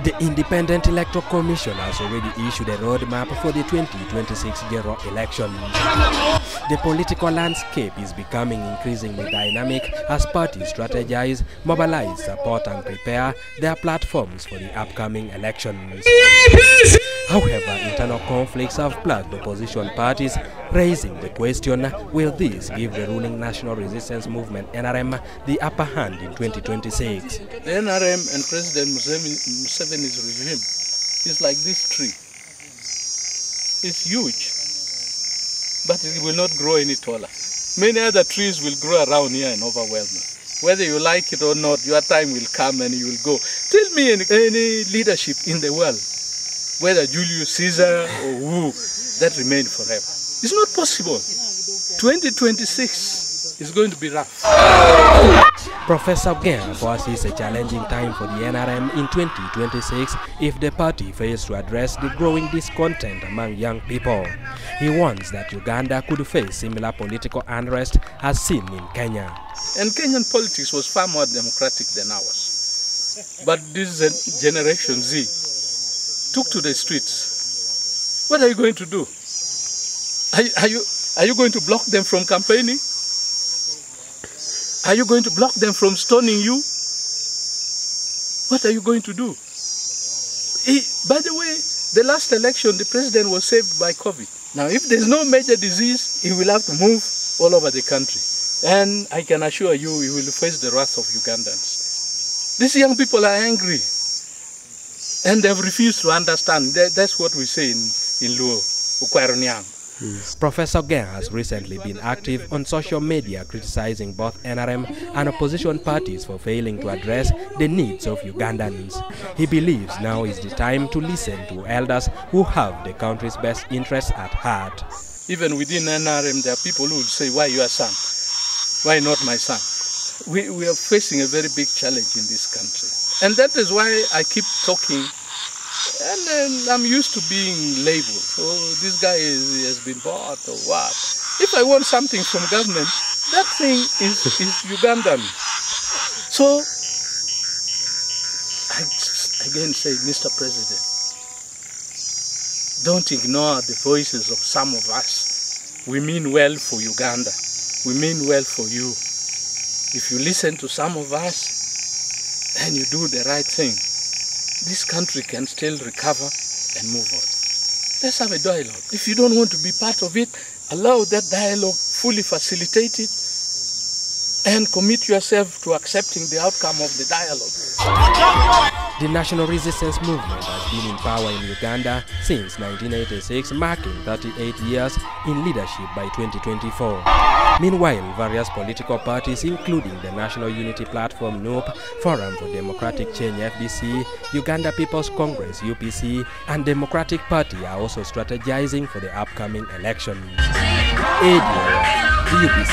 The Independent Electoral Commission has already issued a roadmap for the 2026 general election. The political landscape is becoming increasingly dynamic as parties strategize, mobilize, support and prepare their platforms for the upcoming elections. However, internal conflicts have plagued opposition parties, raising the question, will this give the ruling National Resistance Movement NRM the upper hand in 2026? The NRM and President Museveni's regime is like this tree. It's huge, but it will not grow any taller. Many other trees will grow around here and overwhelm you. Whether you like it or not, your time will come and you will go. Tell me any leadership in the world, whether Julius Caesar or who, that remained forever. It's not possible. 2026 is going to be rough. Professor Ogenga foresees a challenging time for the NRM in 2026 if the party fails to address the growing discontent among young people. He warns that Uganda could face similar political unrest as seen in Kenya. And Kenyan politics was far more democratic than ours. But this Generation Z took to the streets. What are you going to do? Are you going to block them from campaigning? Are you going to block them from stoning you? What are you going to do? By the way, the last election, the president was saved by COVID. Now, if there's no major disease, he will have to move all over the country. And I can assure you, he will face the wrath of Ugandans. These young people are angry. And they've refused to understand. That's what we say in Luo, Ukwaronyang. Professor Ogenga has recently been active on social media criticizing both NRM and opposition parties for failing to address the needs of Ugandans. He believes now is the time to listen to elders who have the country's best interests at heart. Even within NRM, there are people who will say, why your son? Why not my son? We are facing a very big challenge in this country. And that is why I keep talking. And then I'm used to being labeled. Oh, this guy has been bought or what. If I want something from government, that thing is Ugandan. So, I just again say, Mr. President, don't ignore the voices of some of us. We mean well for Uganda. We mean well for you. If you listen to some of us and you do the right thing, this country can still recover and move on. Let's have a dialogue. If you don't want to be part of it, allow that dialogue, fully facilitate it, and commit yourself to accepting the outcome of the dialogue. The National Resistance Movement has been in power in Uganda since 1986, marking 38 years in leadership by 2024. Meanwhile, various political parties, including the National Unity Platform (NUP), Forum for Democratic Change (FDC), Uganda People's Congress (UPC), and Democratic Party are also strategizing for the upcoming elections. The UPC.